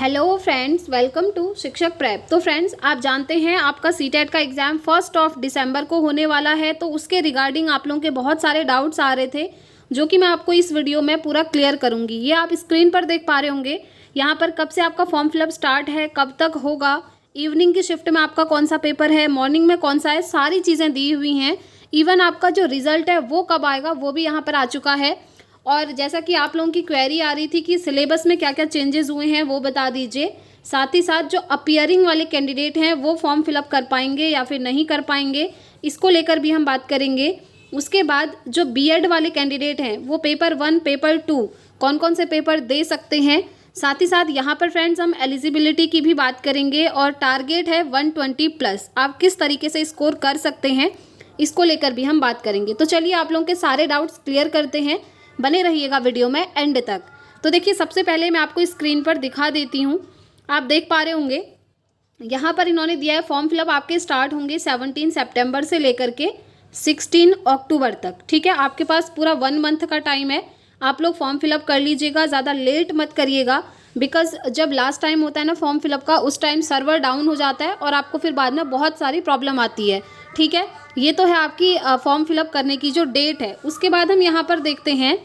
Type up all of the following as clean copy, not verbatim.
Hello friends, welcome to शिक्षक prep. तो friends, आप जानते हैं आपका सीटेट का एग्ज़ाम 1 दिसंबर को होने वाला है। तो उसके रिगार्डिंग आप लोगों के बहुत सारे डाउट्स आ रहे थे जो कि मैं आपको इस वीडियो में पूरा क्लियर करूंगी। ये आप स्क्रीन पर देख पा रहे होंगे। यहाँ पर कब से आपका फॉर्म फिलअप स्टार्ट है, कब तक होगा, इवनिंग की शिफ्ट में आपका कौन सा पेपर है, मॉर्निंग में कौन सा है, सारी चीज़ें दी हुई हैं। इवन आपका जो रिजल्ट है वो कब आएगा वो भी यहाँ पर आ चुका है। और जैसा कि आप लोगों की क्वेरी आ रही थी कि सिलेबस में क्या क्या चेंजेस हुए हैं वो बता दीजिए। साथ ही साथ जो अपीयरिंग वाले कैंडिडेट हैं वो फॉर्म फिलअप कर पाएंगे या फिर नहीं कर पाएंगे, इसको लेकर भी हम बात करेंगे। उसके बाद जो बीएड वाले कैंडिडेट हैं वो पेपर 1 पेपर 2 कौन कौन से पेपर दे सकते हैं। साथ ही साथ यहाँ पर फ्रेंड्स हम एलिजिबिलिटी की भी बात करेंगे और टारगेट है 120+, आप किस तरीके से स्कोर कर सकते हैं इसको लेकर भी हम बात करेंगे। तो चलिए आप लोगों के सारे डाउट्स क्लियर करते हैं, बने रहिएगा वीडियो में एंड तक। तो देखिए, सबसे पहले मैं आपको स्क्रीन पर दिखा देती हूँ। आप देख पा रहे होंगे यहाँ पर इन्होंने दिया है फॉर्म फिलअप आपके स्टार्ट होंगे 17 सितंबर से लेकर के 16 अक्टूबर तक। ठीक है, आपके पास पूरा 1 मंथ का टाइम है। आप लोग फॉर्म फिलअप कर लीजिएगा, ज़्यादा लेट मत करिएगा, बिकॉज जब लास्ट टाइम होता है ना फॉर्म फिलअप का, उस टाइम सर्वर डाउन हो जाता है और आपको फिर बाद में बहुत सारी प्रॉब्लम आती है। ठीक है, ये तो है आपकी फॉर्म फिलअप करने की जो डेट है। उसके बाद हम यहाँ पर देखते हैं,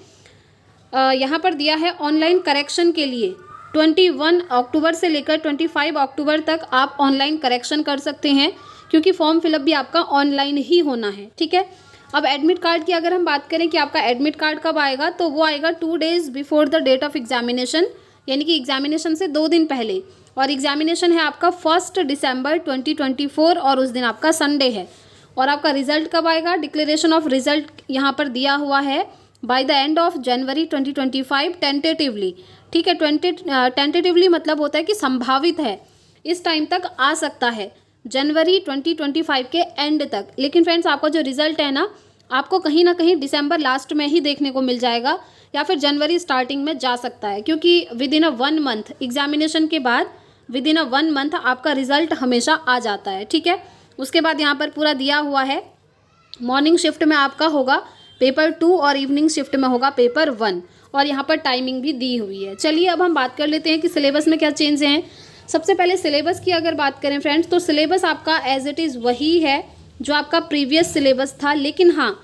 यहाँ पर दिया है ऑनलाइन करेक्शन के लिए 21 अक्टूबर से लेकर 25 अक्टूबर तक आप ऑनलाइन करेक्शन कर सकते हैं, क्योंकि फॉर्म फिलअप भी आपका ऑनलाइन ही होना है। ठीक है, अब एडमिट कार्ड की अगर हम बात करें कि आपका एडमिट कार्ड कब आएगा, तो वो आएगा 2 days before the date of examination, यानी कि एग्जामिनेशन से 2 दिन पहले। और एग्जामिनेशन है आपका 1 दिसंबर 2024 और उस दिन आपका संडे है। और आपका रिजल्ट कब आएगा, डिक्लेरेशन ऑफ रिजल्ट यहाँ पर दिया हुआ है by the end of January 2025 tentatively. ठीक है, टेंटेटिवली मतलब होता है कि संभावित है, इस टाइम तक आ सकता है, जनवरी 2025 के एंड तक। लेकिन फ्रेंड्स, आपका जो रिजल्ट है ना, आपको कहीं ना कहीं दिसंबर लास्ट में ही देखने को मिल जाएगा या फिर जनवरी स्टार्टिंग में जा सकता है, क्योंकि with in a 1 month examination के बाद विद इन अ 1 मंथ आपका रिजल्ट हमेशा आ जाता है। ठीक है, उसके बाद यहाँ पर पूरा दिया हुआ है, मॉर्निंग शिफ्ट में आपका होगा पेपर 2 और इवनिंग शिफ्ट में होगा पेपर 1, और यहाँ पर टाइमिंग भी दी हुई है। चलिए अब हम बात कर लेते हैं कि सिलेबस में क्या चेंज हैं। सबसे पहले सिलेबस की अगर बात करें फ्रेंड्स, तो सिलेबस आपका एज इट इज़ वही है जो आपका प्रीवियस सिलेबस था। लेकिन हाँ,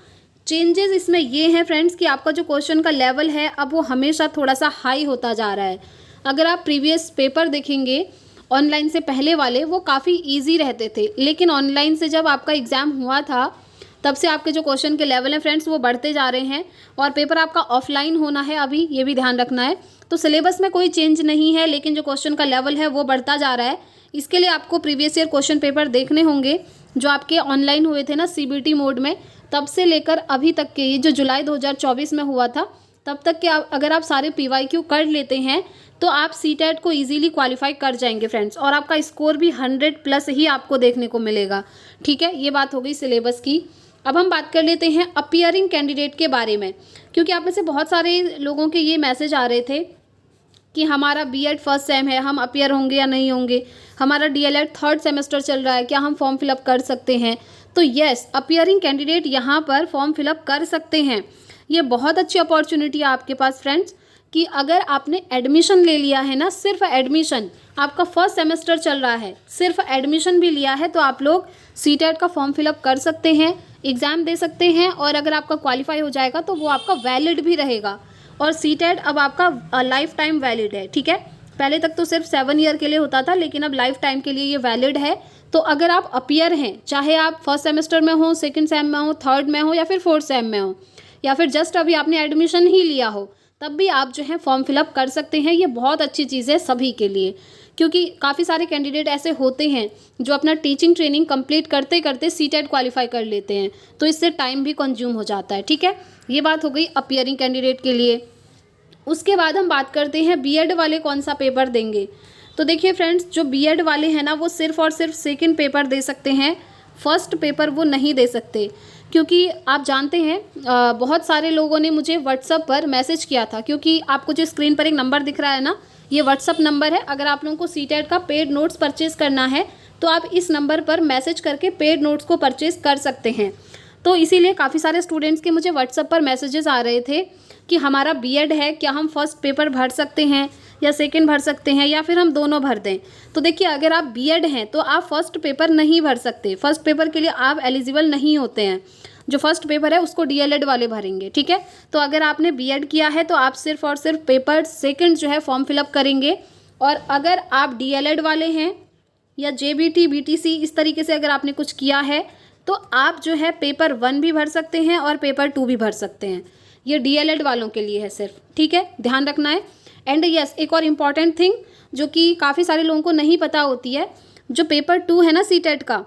चेंजेस इसमें ये हैं फ्रेंड्स कि आपका जो क्वेश्चन का लेवल है अब वो हमेशा थोड़ा सा हाई होता जा रहा है। अगर आप प्रीवियस पेपर देखेंगे ऑनलाइन से पहले वाले, वो काफ़ी ईजी रहते थे, लेकिन ऑनलाइन से जब आपका एग्ज़ाम हुआ था तब से आपके जो क्वेश्चन के लेवल हैं फ्रेंड्स वो बढ़ते जा रहे हैं। और पेपर आपका ऑफलाइन होना है अभी, ये भी ध्यान रखना है। तो सिलेबस में कोई चेंज नहीं है, लेकिन जो क्वेश्चन का लेवल है वो बढ़ता जा रहा है। इसके लिए आपको प्रीवियस ईयर क्वेश्चन पेपर देखने होंगे जो आपके ऑनलाइन हुए थे ना सीबीटी मोड में, तब से लेकर अभी तक के, ये जो जुलाई 2024 में हुआ था तब तक के अगर आप सारे पीवाईक्यू कर लेते हैं तो आप सीटेट को इजीली क्वालिफाई कर जाएंगे फ्रेंड्स, और आपका स्कोर भी 100+ ही आपको देखने को मिलेगा। ठीक है, ये बात हो गई सिलेबस की। अब हम बात कर लेते हैं अपीयरिंग कैंडिडेट के बारे में, क्योंकि आप में से बहुत सारे लोगों के ये मैसेज आ रहे थे कि हमारा बीएड फर्स्ट सेम है, हम अपीयर होंगे या नहीं होंगे, हमारा डीएलएड 3rd सेमेस्टर चल रहा है, क्या हम फॉर्म फिलअप कर सकते हैं। तो यस, अपीयरिंग कैंडिडेट यहाँ पर फॉर्म फिलअप कर सकते हैं। ये बहुत अच्छी अपॉर्चुनिटी है आपके पास फ्रेंड्स, कि अगर आपने एडमिशन ले लिया है ना, सिर्फ एडमिशन, आपका 1st सेमेस्टर चल रहा है, सिर्फ एडमिशन भी लिया है, तो आप लोग सीटेट का फॉर्म फिलअप कर सकते हैं, एग्ज़ाम दे सकते हैं, और अगर आपका क्वालिफाई हो जाएगा तो वो आपका वैलिड भी रहेगा। और सीटेट अब आपका लाइफ टाइम वैलिड है। ठीक है, पहले तक तो सिर्फ 7 ईयर के लिए होता था, लेकिन अब लाइफ टाइम के लिए ये वैलिड है। तो अगर आप अपीयर हैं, चाहे आप 1st सेमेस्टर में हो, 2nd सेम में हो, 3rd में हो या फिर 4th सेम में हो, या फिर जस्ट अभी आपने एडमिशन ही लिया हो, तब भी आप जो है फॉर्म फिलअप कर सकते हैं। ये बहुत अच्छी चीज़ है सभी के लिए, क्योंकि काफ़ी सारे कैंडिडेट ऐसे होते हैं जो अपना टीचिंग ट्रेनिंग कंप्लीट करते करते सीटेट क्वालिफाई कर लेते हैं, तो इससे टाइम भी कंज्यूम हो जाता है। ठीक है, ये बात हो गई अपीयरिंग कैंडिडेट के लिए। उसके बाद हम बात करते हैं बीएड वाले कौन सा पेपर देंगे। तो देखिए फ्रेंड्स, जो बीएड वाले हैं ना, वो सिर्फ और सिर्फ 2nd पेपर दे सकते हैं, 1st पेपर वो नहीं दे सकते। क्योंकि आप जानते हैं बहुत सारे लोगों ने मुझे व्हाट्सएप पर मैसेज किया था, क्योंकि आपको जो स्क्रीन पर एक नंबर दिख रहा है ना, ये व्हाट्सएप नंबर है। अगर आप लोगों को सीटेट का पेड नोट्स परचेज़ करना है तो आप इस नंबर पर मैसेज करके पेड नोट्स को परचेज़ कर सकते हैं। तो इसीलिए काफ़ी सारे स्टूडेंट्स के मुझे व्हाट्सएप पर मैसेजेस आ रहे थे कि हमारा बीएड है, क्या हम 1st पेपर भर सकते हैं, या सेकंड भर सकते हैं, या फिर हम दोनों भर दें। तो देखिए, अगर आप बीएड हैं तो आप फर्स्ट पेपर नहीं भर सकते, फर्स्ट पेपर के लिए आप एलिजिबल नहीं होते हैं। जो फर्स्ट पेपर है उसको डीएलएड वाले भरेंगे, ठीक है। तो अगर आपने बीएड किया है तो आप सिर्फ और सिर्फ पेपर सेकंड जो है फॉर्म फिलअप करेंगे। और अगर आप डीएलएड वाले हैं या जेबीटी बीटीसी इस तरीके से अगर आपने कुछ किया है तो आप जो है पेपर 1 भी भर सकते हैं और पेपर 2 भी भर सकते हैं। ये डीएलएड वालों के लिए है सिर्फ, ठीक है, ध्यान रखना है। एंड यस, एक और इम्पॉर्टेंट थिंग जो कि काफ़ी सारे लोगों को नहीं पता होती है, जो पेपर 2 है ना सीटेट का,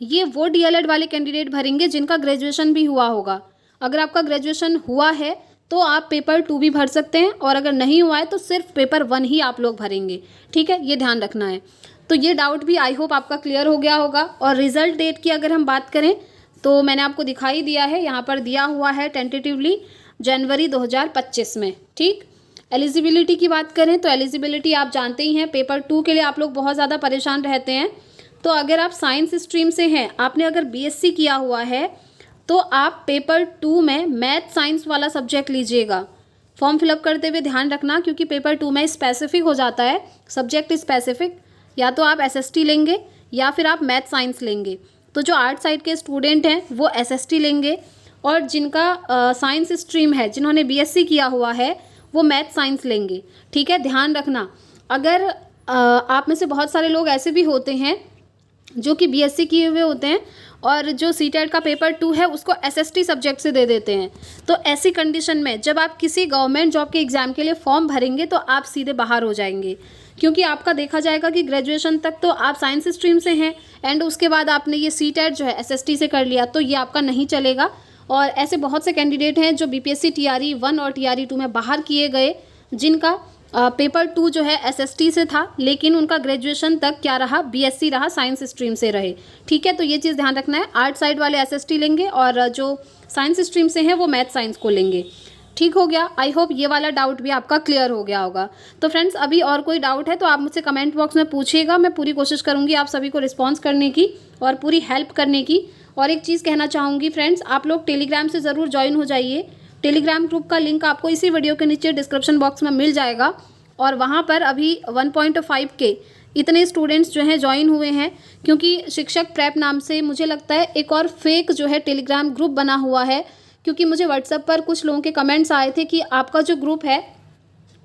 ये वो डीएलएड वाले कैंडिडेट भरेंगे जिनका ग्रेजुएशन भी हुआ होगा। अगर आपका ग्रेजुएशन हुआ है तो आप पेपर 2 भी भर सकते हैं, और अगर नहीं हुआ है तो सिर्फ पेपर 1 ही आप लोग भरेंगे, ठीक है, ये ध्यान रखना है। तो ये डाउट भी आई होप आपका क्लियर हो गया होगा। और रिजल्ट डेट की अगर हम बात करें तो मैंने आपको दिखाई दिया है, यहाँ पर दिया हुआ है टेंटेटिवली जनवरी 2025 में, ठीक। एलिजिबिलिटी की बात करें तो एलिजिबिलिटी आप जानते ही हैं, पेपर 2 के लिए आप लोग बहुत ज़्यादा परेशान रहते हैं। तो अगर आप साइंस स्ट्रीम से हैं, आपने अगर बीएससी किया हुआ है तो आप पेपर 2 में मैथ साइंस वाला सब्जेक्ट लीजिएगा। फॉर्म फिलअप करते हुए ध्यान रखना, क्योंकि पेपर 2 में स्पेसिफिक हो जाता है, सब्जेक्ट स्पेसिफिक, या तो आप एसएसटी लेंगे या फिर आप मैथ साइंस लेंगे। तो जो आर्ट साइड के स्टूडेंट हैं वो एसएसटी लेंगे, और जिनका साइंस स्ट्रीम है, जिन्होंने बीएससी किया हुआ है, वो मैथ साइंस लेंगे, ठीक है, ध्यान रखना। अगर आप में से बहुत सारे लोग ऐसे भी होते हैं जो कि बीएससी किए हुए होते हैं और जो सीटेट का पेपर 2 है उसको एसएसटी सब्जेक्ट से दे देते हैं। तो ऐसी कंडीशन में जब आप किसी गवर्नमेंट जॉब के एग्ज़ाम के लिए फॉर्म भरेंगे तो आप सीधे बाहर हो जाएंगे, क्योंकि आपका देखा जाएगा कि ग्रेजुएशन तक तो आप साइंस स्ट्रीम से हैं एंड उसके बाद आपने ये सीटेट जो है एसएसटी से कर लिया, तो ये आपका नहीं चलेगा। और ऐसे बहुत से कैंडिडेट हैं जो बीपीएससी टीआरई 1 और टीआरई 2 में बाहर किए गए, जिनका पेपर 2 जो है एसएसटी से था, लेकिन उनका ग्रेजुएशन तक क्या रहा, बीएससी रहा, साइंस स्ट्रीम से रहे, ठीक है। तो ये चीज़ ध्यान रखना है, आर्ट साइड वाले एसएसटी लेंगे और जो साइंस स्ट्रीम से हैं वो मैथ साइंस को लेंगे, ठीक हो गया। आई होप ये वाला डाउट भी आपका क्लियर हो गया होगा। तो फ्रेंड्स, अभी और कोई डाउट है तो आप मुझसे कमेंट बॉक्स में पूछिएगा, मैं पूरी कोशिश करूँगी आप सभी को रिस्पॉन्स करने की और पूरी हेल्प करने की। और एक चीज़ कहना चाहूँगी फ्रेंड्स, आप लोग टेलीग्राम से ज़रूर ज्वाइन हो जाइए। टेलीग्राम ग्रुप का लिंक आपको इसी वीडियो के नीचे डिस्क्रिप्शन बॉक्स में मिल जाएगा, और वहाँ पर अभी 1.5 के इतने स्टूडेंट्स जो हैं ज्वाइन हुए हैं, क्योंकि शिक्षक प्रेप नाम से मुझे लगता है एक और फेक जो है टेलीग्राम ग्रुप बना हुआ है, क्योंकि मुझे व्हाट्सएप पर कुछ लोगों के कमेंट्स आए थे कि आपका जो ग्रुप है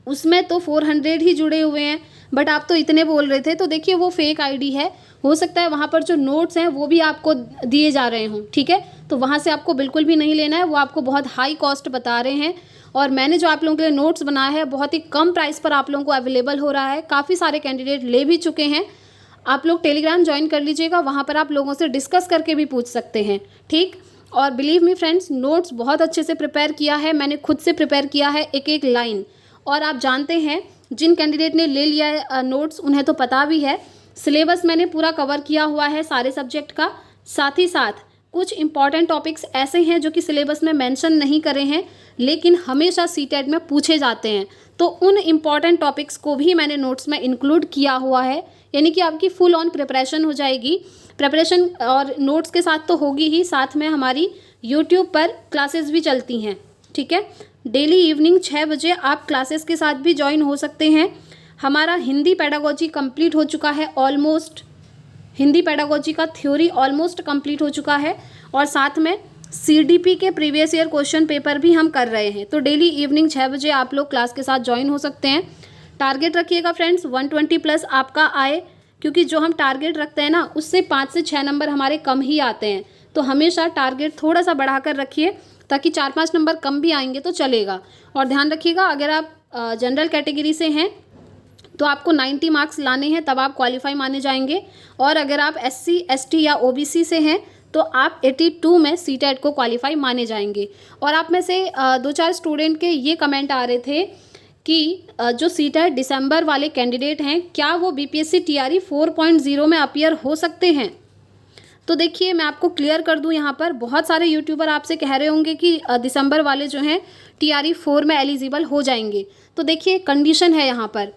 उसमें तो 400 ही जुड़े हुए हैं, बट आप तो इतने बोल रहे थे। तो देखिए, वो फेक आईडी है, हो सकता है वहाँ पर जो नोट्स हैं वो भी आपको दिए जा रहे हों, ठीक है। तो वहाँ से आपको बिल्कुल भी नहीं लेना है, वो आपको बहुत हाई कॉस्ट बता रहे हैं। और मैंने जो आप लोगों के लिए नोट्स बनाया है बहुत ही कम प्राइस पर आप लोगों को अवेलेबल हो रहा है, काफ़ी सारे कैंडिडेट ले भी चुके हैं। आप लोग टेलीग्राम ज्वाइन कर लीजिएगा, वहाँ पर आप लोगों से डिस्कस करके भी पूछ सकते हैं, ठीक। और बिलीव मी फ्रेंड्स, नोट्स बहुत अच्छे से प्रिपेयर किया है, मैंने खुद से प्रिपेयर किया है एक एक लाइन। और आप जानते हैं, जिन कैंडिडेट ने ले लिया है नोट्स उन्हें तो पता भी है, सिलेबस मैंने पूरा कवर किया हुआ है सारे सब्जेक्ट का। साथ ही साथ कुछ इंपॉर्टेंट टॉपिक्स ऐसे हैं जो कि सिलेबस में मेंशन नहीं करे हैं, लेकिन हमेशा सीटेट में पूछे जाते हैं, तो उन इम्पॉर्टेंट टॉपिक्स को भी मैंने नोट्स में इंक्लूड किया हुआ है। यानी कि आपकी फुल ऑन प्रिपरेशन हो जाएगी। प्रिपरेशन और नोट्स के साथ तो होगी ही, साथ में हमारी यूट्यूब पर क्लासेस भी चलती हैं, ठीक है। डेली इवनिंग 6 बजे आप क्लासेस के साथ भी ज्वाइन हो सकते हैं। हमारा हिंदी पेडागोजी कंप्लीट हो चुका है ऑलमोस्ट, हिंदी पेडागोजी का थ्योरी ऑलमोस्ट कंप्लीट हो चुका है, और साथ में सीडीपी के प्रीवियस ईयर क्वेश्चन पेपर भी हम कर रहे हैं। तो डेली इवनिंग 6 बजे आप लोग क्लास के साथ ज्वाइन हो सकते हैं। टारगेट रखिएगा फ्रेंड्स 120 प्लस आपका आए, क्योंकि जो हम टारगेट रखते हैं ना उससे 5 से 6 नंबर हमारे कम ही आते हैं। तो हमेशा टारगेट थोड़ा सा बढ़ाकर रखिए, ताकि 4-5 नंबर कम भी आएंगे तो चलेगा। और ध्यान रखिएगा, अगर आप जनरल कैटेगरी से हैं तो आपको 90 मार्क्स लाने हैं, तब आप क्वालिफाई माने जाएंगे। और अगर आप SC ST या OBC से हैं तो आप 82 में सीटेट को क्वालिफाई माने जाएंगे। और आप में से 2-4 स्टूडेंट के ये कमेंट आ रहे थे कि जो सीटेट दिसंबर वाले कैंडिडेट हैं, क्या वो BPSC TRE 4.0 में अपीयर हो सकते हैं। तो देखिए, मैं आपको क्लियर कर दूं, यहाँ पर बहुत सारे यूट्यूबर आपसे कह रहे होंगे कि दिसंबर वाले जो हैं TRE 4 में एलिजिबल हो जाएंगे। तो देखिए, कंडीशन है यहाँ पर,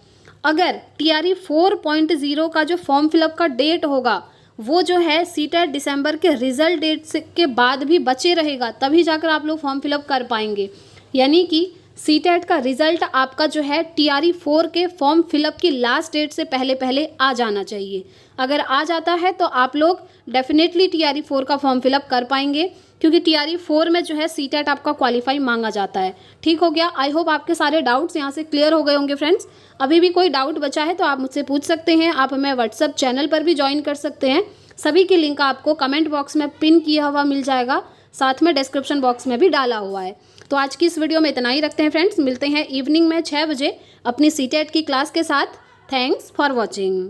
अगर TRE 4.0 का जो फॉर्म फिलअप का डेट होगा वो जो है सीटेट दिसंबर के रिजल्ट डेट के बाद भी बचे रहेगा, तभी जाकर आप लोग फॉर्म फिलअप कर पाएंगे। यानी कि सीटेट का रिजल्ट आपका जो है TRE 4 के फॉर्म फिलअप की लास्ट डेट से पहले पहले आ जाना चाहिए। अगर आ जाता है तो आप लोग डेफिनेटली TRE 4 का फॉर्म फिलअप कर पाएंगे, क्योंकि TRE 4 में जो है सीटेट आपका क्वालिफाई मांगा जाता है। ठीक हो गया। आई होप आपके सारे डाउट्स यहाँ से क्लियर हो गए होंगे फ्रेंड्स। अभी भी कोई डाउट बचा है तो आप मुझसे पूछ सकते हैं। आप हमें व्हाट्सअप चैनल पर भी ज्वाइन कर सकते हैं। सभी की लिंक आपको कमेंट बॉक्स में पिन किया हुआ मिल जाएगा, साथ में डिस्क्रिप्शन बॉक्स में भी डाला हुआ है। तो आज की इस वीडियो में इतना ही रखते हैं फ्रेंड्स। मिलते हैं इवनिंग में 6 बजे अपनी सीटेट की क्लास के साथ। Thanks for watching.